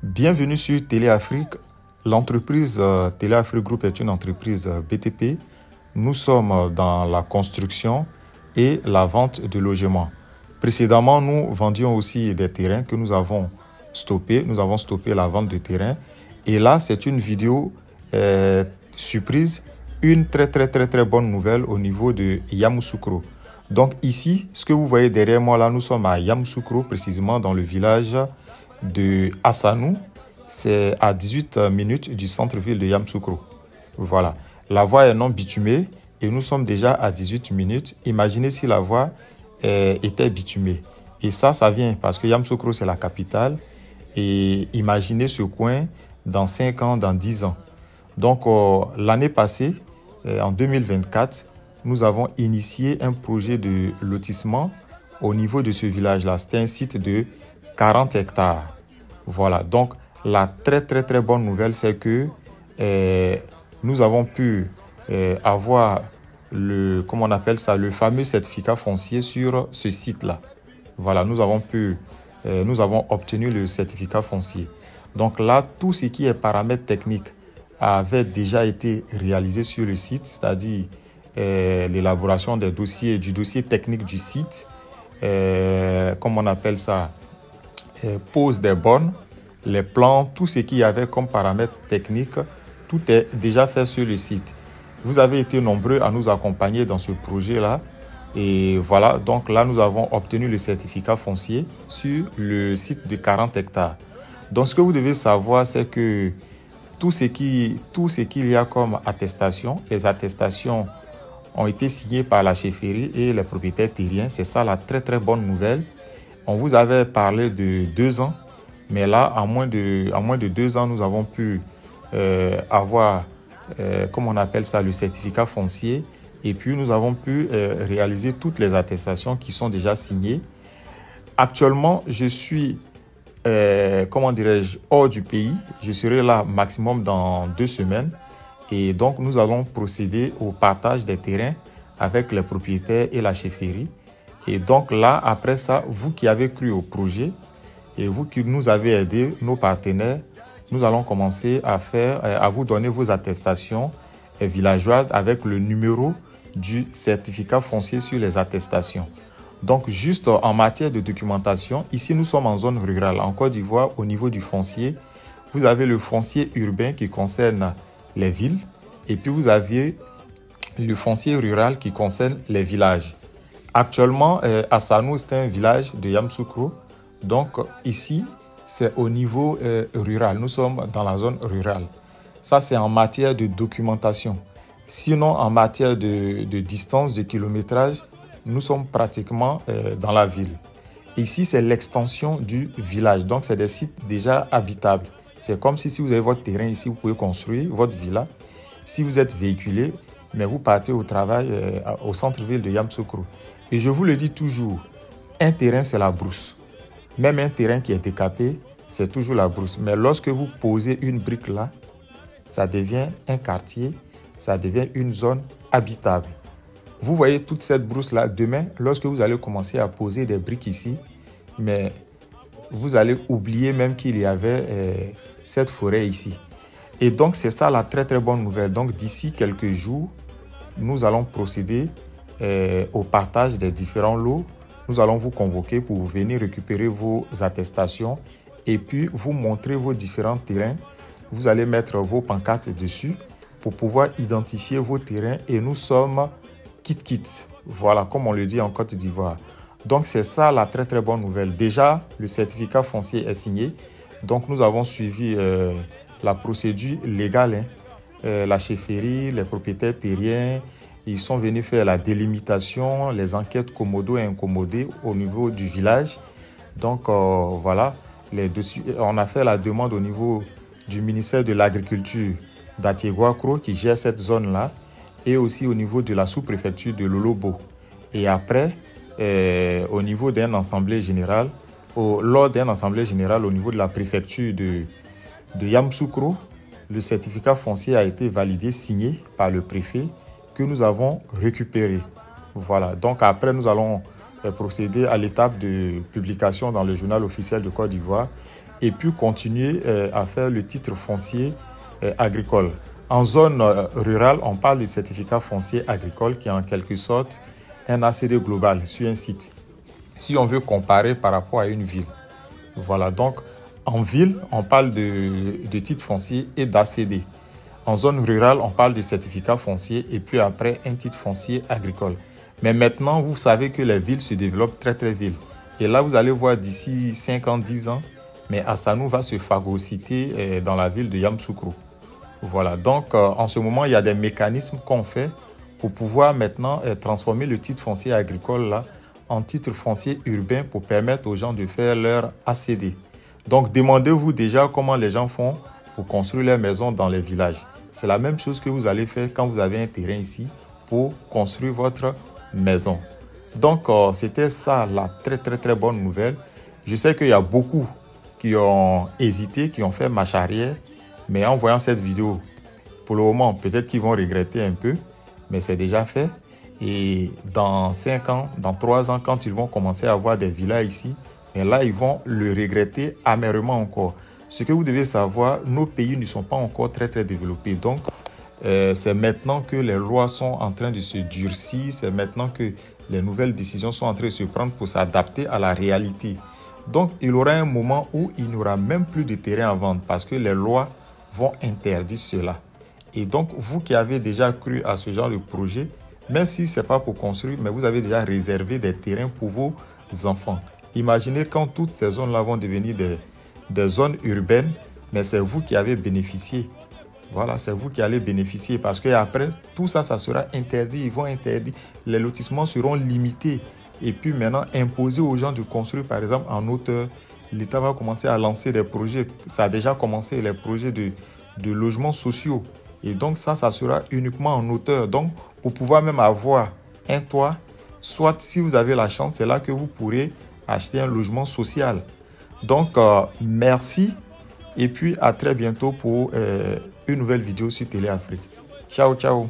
Bienvenue sur Téléafrique. L'entreprise Téléafrique Group est une entreprise BTP. Nous sommes dans la construction et la vente de logements. Précédemment, nous vendions aussi des terrains que nous avons stoppés. Nous avons stoppé la vente de terrains. Et là, c'est une vidéo surprise, une très bonne nouvelle au niveau de Yamoussoukro. Donc ici, ce que vous voyez derrière moi là, nous sommes à Yamoussoukro, précisément dans le village de Assanou. C'est à 18 minutes du centre-ville de Yamoussoukro. Voilà. La voie est non bitumée et nous sommes déjà à 18 minutes. Imaginez si la voie était bitumée. Et ça vient parce que Yamoussoukro, c'est la capitale. Et imaginez ce coin dans 5 ans, dans 10 ans. Donc, l'année passée, en 2024, nous avons initié un projet de lotissement au niveau de ce village-là. C'était un site de 40 hectares. Voilà. Donc, la très bonne nouvelle, c'est que nous avons pu avoir le fameux certificat foncier sur ce site-là. Voilà, nous avons obtenu le certificat foncier. Donc là, tout ce qui est paramètres techniques avait déjà été réalisé sur le site, c'est-à-dire l'élaboration du dossier technique du site, pose des bornes, les plans, tout ce qu'il y avait comme paramètres techniques, tout est déjà fait sur le site. Vous avez été nombreux à nous accompagner dans ce projet-là. Et voilà, donc là, nous avons obtenu le certificat foncier sur le site de 40 hectares. Donc, ce que vous devez savoir, c'est que tout ce qu'il y a comme attestation, les attestations ont été signées par la chefferie et les propriétaires terriens. C'est ça la très bonne nouvelle. On vous avait parlé de 2 ans, mais là, en moins de 2 ans, nous avons pu avoir, le certificat foncier. Et puis, nous avons pu réaliser toutes les attestations qui sont déjà signées. Actuellement, je suis, hors du pays. Je serai là maximum dans 2 semaines. Et donc, nous allons procéder au partage des terrains avec les propriétaires et la chefferie. Et donc là, après ça, vous qui avez cru au projet et vous qui nous avez aidés, nos partenaires, nous allons commencer à vous donner vos attestations villageoises avec le numéro du certificat foncier sur les attestations. Donc, juste en matière de documentation, ici, nous sommes en zone rurale. En Côte d'Ivoire, au niveau du foncier, vous avez le foncier urbain qui concerne les villes et puis vous avez le foncier rural qui concerne les villages. Actuellement, Assanou, c'est un village de Yamoussoukro. Donc, ici, c'est au niveau rural. Nous sommes dans la zone rurale. Ça, c'est en matière de documentation. Sinon, en matière de distance, de kilométrage, nous sommes pratiquement dans la ville. Ici, c'est l'extension du village. Donc, c'est des sites déjà habitables. C'est comme si vous avez votre terrain ici, vous pouvez construire votre villa. Si vous êtes véhiculé, mais vous partez au travail au centre-ville de Yamoussoukro. Et je vous le dis toujours, un terrain, c'est la brousse. Même un terrain qui est décapé, c'est toujours la brousse. Mais lorsque vous posez une brique là, ça devient un quartier, ça devient une zone habitable. Vous voyez toute cette brousse-là, demain, lorsque vous allez commencer à poser des briques ici, mais vous allez oublier même qu'il y avait cette forêt ici. Et donc, c'est ça la très bonne nouvelle. Donc, d'ici quelques jours, nous allons procéder au partage des différents lots. Nous allons vous convoquer pour venir récupérer vos attestations et puis vous montrer vos différents terrains. Vous allez mettre vos pancartes dessus pour pouvoir identifier vos terrains et nous sommes kit. Voilà, comme on le dit en Côte d'Ivoire. Donc, c'est ça la très bonne nouvelle. Déjà, le certificat foncier est signé. Donc, nous avons suivi la procédure légale. La chefferie, les propriétaires terriens, ils sont venus faire la délimitation, les enquêtes commodo et incommodées au niveau du village. Donc, voilà, on a fait la demande au niveau du ministère de l'Agriculture d'Atiéguakro qui gère cette zone-là et aussi au niveau de la sous-préfecture de Lolobo. Et après, au niveau d'un assemblée générale, lors d'un assemblée générale au niveau de la préfecture de Yamoussoukro, le certificat foncier a été validé, signé par le préfet que nous avons récupéré. Voilà, donc après nous allons procéder à l'étape de publication dans le journal officiel de Côte d'Ivoire et puis continuer à faire le titre foncier agricole. En zone rurale, on parle du certificat foncier agricole qui est en quelque sorte un ACD global sur un site. Si on veut comparer par rapport à une ville. Voilà, donc en ville, on parle de titre foncier et d'ACD. En zone rurale, on parle de certificat foncier et puis après un titre foncier agricole. Mais maintenant, vous savez que les villes se développent très très vite. Et là, vous allez voir d'ici 5 ans, 10 ans, mais Assanou va se phagocyter dans la ville de Yamoussoukro. Voilà, donc en ce moment, il y a des mécanismes qu'on fait pour pouvoir maintenant transformer le titre foncier agricole là en titre foncier urbain pour permettre aux gens de faire leur ACD. Donc, demandez-vous déjà comment les gens font pour construire leur maison dans les villages. C'est la même chose que vous allez faire quand vous avez un terrain ici pour construire votre maison. Donc, c'était ça la très bonne nouvelle. Je sais qu'il y a beaucoup qui ont hésité, qui ont fait marche arrière, mais en voyant cette vidéo, pour le moment, peut-être qu'ils vont regretter un peu, mais c'est déjà fait. Et dans 5 ans, dans 3 ans, quand ils vont commencer à avoir des villas ici, et là, ils vont le regretter amèrement encore. Ce que vous devez savoir, nos pays ne sont pas encore très développés. Donc, c'est maintenant que les lois sont en train de se durcir. C'est maintenant que les nouvelles décisions sont en train de se prendre pour s'adapter à la réalité. Donc, il y aura un moment où il n'y aura même plus de terrain à vendre parce que les lois vont interdire cela. Et donc, vous qui avez déjà cru à ce genre de projet, même si ce n'est pas pour construire, mais vous avez déjà réservé des terrains pour vos enfants. Imaginez quand toutes ces zones-là vont devenir des zones urbaines, mais c'est vous qui avez bénéficié. Voilà, c'est vous qui allez bénéficier parce qu'après, tout ça, ça sera interdit. Ils vont interdire. Les lotissements seront limités. Et puis maintenant, imposer aux gens de construire, par exemple, en hauteur. L'État va commencer à lancer des projets. Ça a déjà commencé, les projets de logements sociaux. Et donc ça sera uniquement en hauteur. Donc, pour pouvoir même avoir un toit, soit si vous avez la chance, c'est là que vous pourrez acheter un logement social. Donc, merci et puis à très bientôt pour une nouvelle vidéo sur Télé Afrique. Ciao, ciao.